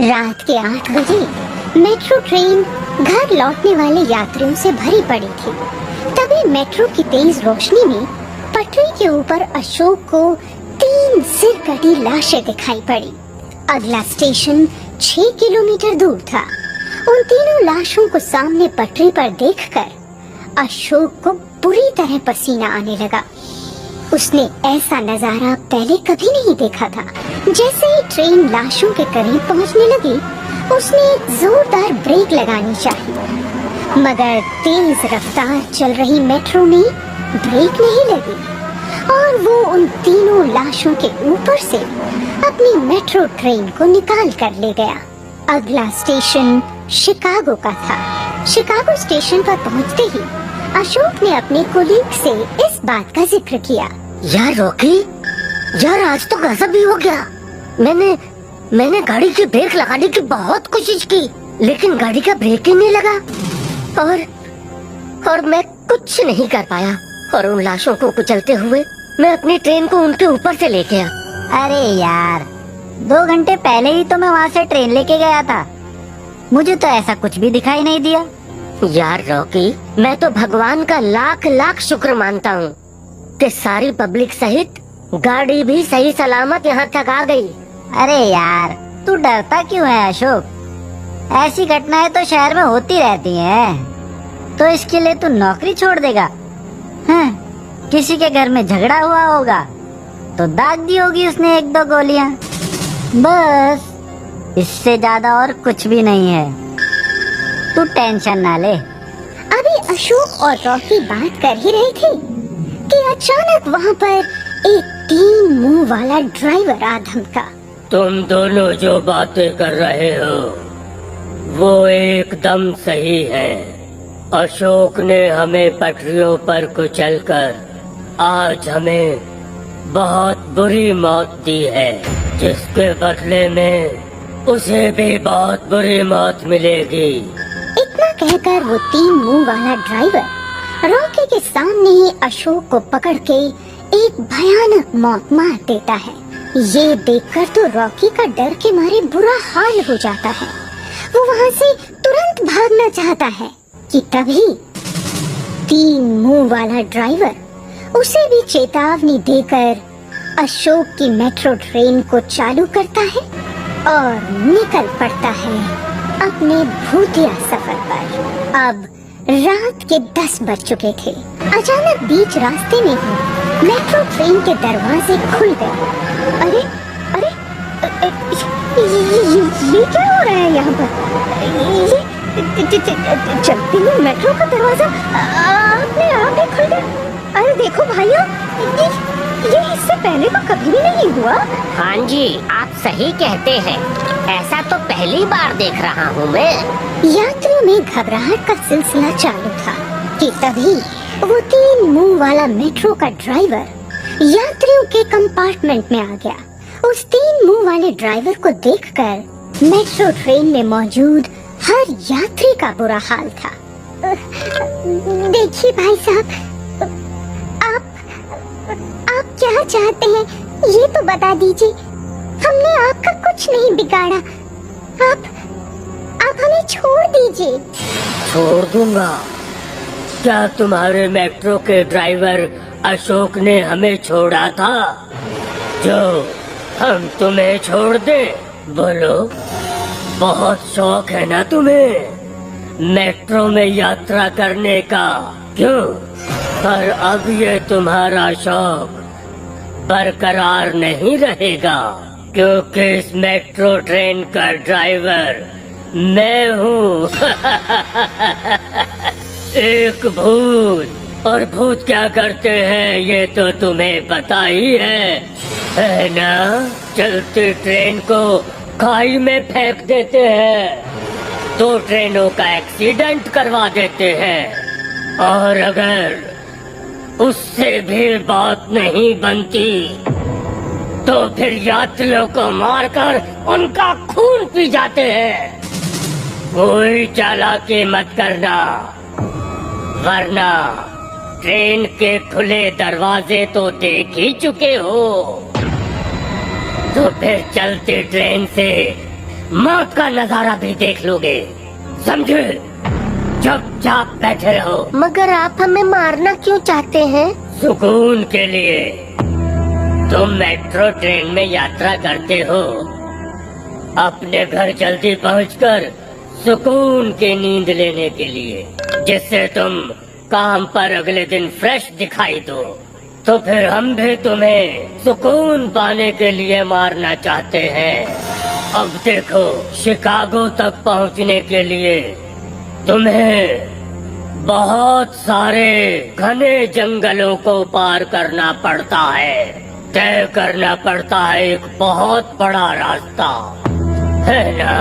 रात के 8 बजे मेट्रो ट्रेन घर लौटने वाले यात्रियों से भरी पड़ी थी। तभी मेट्रो की तेज रोशनी में पटरी के ऊपर अशोक को 3 सिर कटी लाशें दिखाई पड़ी। अगला स्टेशन 6 किलोमीटर दूर था। उन तीनों लाशों को सामने पटरी पर देखकर अशोक को बुरी तरह पसीना आने लगा। उसने ऐसा नजारा पहले कभी नहीं देखा था। जैसे ही ट्रेन लाशों के करीब पहुंचने लगी, उसने एक जोरदार ब्रेक लगानी चाहिए, मगर तेज रफ्तार चल रही मेट्रो में ब्रेक नहीं लगी और वो उन तीनों लाशों के ऊपर से अपनी मेट्रो ट्रेन को निकाल कर ले गया। अगला स्टेशन शिकागो का था। शिकागो स्टेशन पर पहुंचते ही अशोक ने अपने कोलीग से इस बात का जिक्र किया। यार रॉकी, यार आज तो गजब ही हो गया। मैंने गाड़ी की ब्रेक लगाने की बहुत कोशिश की, लेकिन गाड़ी का ब्रेक ही नहीं लगा और मैं कुछ नहीं कर पाया और उन लाशों को कुचलते हुए मैं अपनी ट्रेन को उनके ऊपर से ले गया। अरे यार, 2 घंटे पहले ही तो मैं वहाँ से ट्रेन लेके गया था। मुझे तो ऐसा कुछ भी दिखाई नहीं दिया। यार रॉकी, मैं तो भगवान का लाख लाख शुक्र मानता हूँ कि सारी पब्लिक सहित गाड़ी भी सही सलामत यहाँ तक आ गई। अरे यार, तू डरता क्यों है अशोक? ऐसी घटनाएं तो शहर में होती रहती हैं। तो इसके लिए तू नौकरी छोड़ देगा? हाँ, किसी के घर में झगड़ा हुआ होगा तो दाग दी होगी उसने 1-2 गोलियां, बस। इससे ज्यादा और कुछ भी नहीं है। तू टेंशन ना ले। अभी अशोक और रॉकी बात कर ही रहे थे कि अचानक वहाँ पर एक 3 मुंह वाला ड्राइवर आ धमका। तुम दोनों जो बातें कर रहे हो वो एकदम सही है। अशोक ने हमें पटरियों पर कुचलकर आज हमें बहुत बुरी मौत दी है, जिसके बदले में उसे भी बहुत बुरी मौत मिलेगी। इतना कहकर वो 3 मुंह वाला ड्राइवर रॉकी के सामने ही अशोक को पकड़ के एक भयानक मौत मार देता है। ये देखकर तो रॉकी का डर के मारे बुरा हाल हो जाता है। वो वहाँ से तुरंत भागना चाहता है कि तभी 3 मुंह वाला ड्राइवर उसे भी चेतावनी देकर अशोक की मेट्रो ट्रेन को चालू करता है और निकल पड़ता है अपने भूतिया सफर पर। अब रात के 10 बज चुके थे। अचानक बीच रास्ते में ही मेट्रो ट्रेन के दरवाजे खुल गए। अरे अरे ये क्या हो रहा है यहाँ पर? चलती हुई मेट्रो का दरवाजा अपने आप ही खुल गया। अरे देखो भाइयों, ये इससे पहले तो कभी भी नहीं हुआ। हाँ जी, आप सही कहते हैं। ऐसा तो पहली बार देख रहा हूँ मैं। यात्रियों में घबराहट का सिलसिला चालू था कि तभी वो 3 मुंह वाला मेट्रो का ड्राइवर यात्रियों के कंपार्टमेंट में आ गया। उस 3 मुंह वाले ड्राइवर को देखकर मेट्रो ट्रेन में मौजूद हर यात्री का बुरा हाल था। देखिए भाई साहब, आप क्या चाहते हैं ये तो बता दीजिए। हमने आपका कुछ नहीं बिगाड़ा। आप हमें छोड़ दीजिए। छोड़ दूंगा? क्या तुम्हारे मेट्रो के ड्राइवर अशोक ने हमें छोड़ा था जो हम तुम्हें छोड़ दे? बोलो, बहुत शौक है ना तुम्हें मेट्रो में यात्रा करने का, क्यों? पर अब ये तुम्हारा शौक बरकरार नहीं रहेगा, क्योंकि इस मेट्रो ट्रेन का ड्राइवर मैं हूँ। एक भूत, और भूत क्या करते हैं ये तो तुम्हें पता ही है ना? चलती ट्रेन को खाई में फेंक देते हैं, 2 ट्रेनों का एक्सीडेंट करवा देते हैं, और अगर उससे भी बात नहीं बनती तो फिर यात्रियों को मारकर उनका खून पी जाते हैं। कोई चालाकी मत करना, वरना ट्रेन के खुले दरवाजे तो देख ही चुके हो। तो फिर चलती ट्रेन से मौत का नजारा भी देख लोगे। समझे? चुपचाप बैठे रहो। मगर आप हमें मारना क्यों चाहते हैं? सुकून के लिए। तुम मेट्रो ट्रेन में यात्रा करते हो अपने घर जल्दी पहुंचकर सुकून की नींद लेने के लिए, जिससे तुम काम पर अगले दिन फ्रेश दिखाई दो। तो फिर हम भी तुम्हें सुकून पाने के लिए मारना चाहते हैं। अब देखो, शिकागो तक पहुंचने के लिए तुम्हें बहुत सारे घने जंगलों को पार करना पड़ता है, तय करना पड़ता है एक बहुत बड़ा रास्ता, है ना?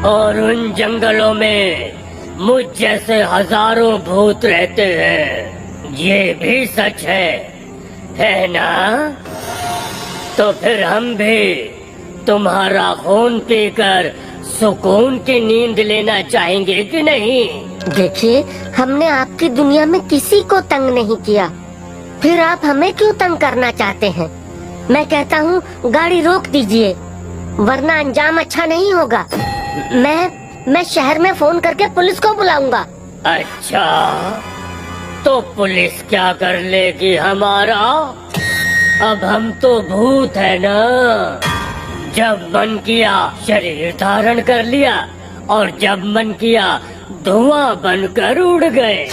और उन जंगलों में मुझ जैसे हजारों भूत रहते हैं, ये भी सच है ना? तो फिर हम भी तुम्हारा खून पीकर सुकून की नींद लेना चाहेंगे कि नहीं? देखिए, हमने आपकी दुनिया में किसी को तंग नहीं किया, फिर आप हमें क्यों तंग करना चाहते हैं? मैं कहता हूँ गाड़ी रोक दीजिए, वरना अंजाम अच्छा नहीं होगा। मैं शहर में फोन करके पुलिस को बुलाऊंगा। अच्छा, तो पुलिस क्या कर लेगी हमारा? अब हम तो भूत है ना। जब मन किया शरीर धारण कर लिया, और जब मन किया धुआं बनकर उड़ गए।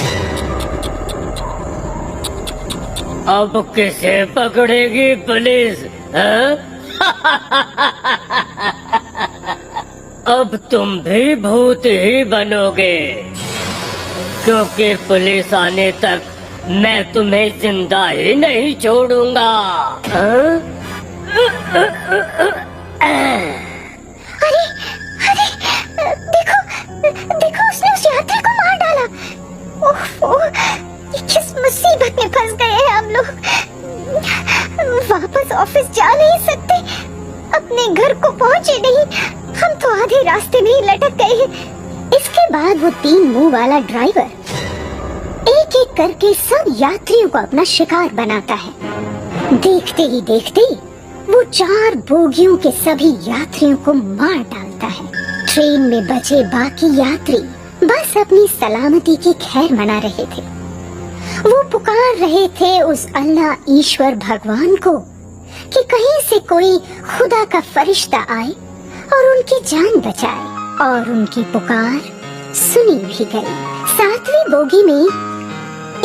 अब किसे पकड़ेगी पुलिस? अब तुम भी भूत ही बनोगे, क्योंकि पुलिस आने तक मैं तुम्हें जिंदा ही नहीं छोड़ूंगा। अरे अरे, देखो देखो, उसने उस यात्री को मार डाला। ओह, ये किस मुसीबत में फंस गए हैं हम लोग। वापस ऑफिस जा नहीं सकते, अपने घर को पहुंचे नहीं, हम तो आधे रास्ते में ही लटक गए हैं। इसके बाद वो 3 मुंह वाला ड्राइवर एक एक करके सब यात्रियों को अपना शिकार बनाता है। देखते ही देखते वो 4 बोगियों के सभी यात्रियों को मार डालता है। ट्रेन में बचे बाकी यात्री बस अपनी सलामती की खैर मना रहे थे। वो पुकार रहे थे उस अल्लाह ईश्वर भगवान को कि कहीं से कोई खुदा का फरिश्ता आए और उनकी जान बचाए, और उनकी पुकार सुनी भी गई। 7वीं बोगी में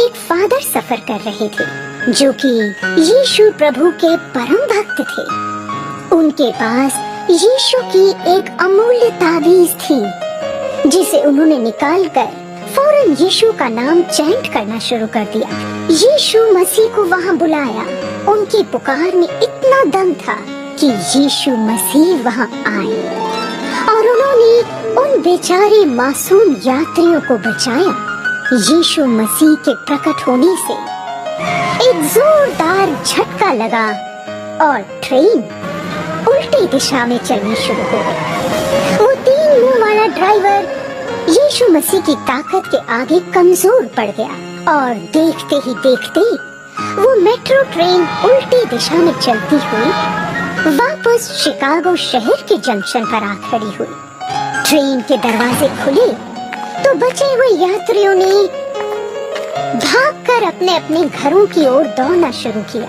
एक फादर सफर कर रहे थे, जो कि यीशु प्रभु के परम भक्त थे। उनके पास यीशु की एक अमूल्य ताबीज थी, जिसे उन्होंने निकालकर फौरन यीशु का नाम चैंट करना शुरू कर दिया। यीशु मसीह को वहाँ बुलाया। उनकी पुकार में इतना दम था कि यीशु मसीह वहाँ आए और उन्होंने उन बेचारे मासूम यात्रियों को बचाया। यीशु मसीह के प्रकट होने से एक जोरदार झटका लगा और ट्रेन उल्टी दिशा में चलनी शुरू हो गई। वो 3 मुंह वाला ड्राइवर यीशु मसीह की ताकत के आगे कमजोर पड़ गया, और देखते ही देखते वो मेट्रो ट्रेन उल्टी दिशा में चलती हुई वापस शिकागो शहर के जंक्शन पर आ खड़ी हुई। ट्रेन के दरवाजे खुले तो बचे हुए यात्रियों ने भागकर अपने अपने घरों की ओर दौड़ना शुरू किया।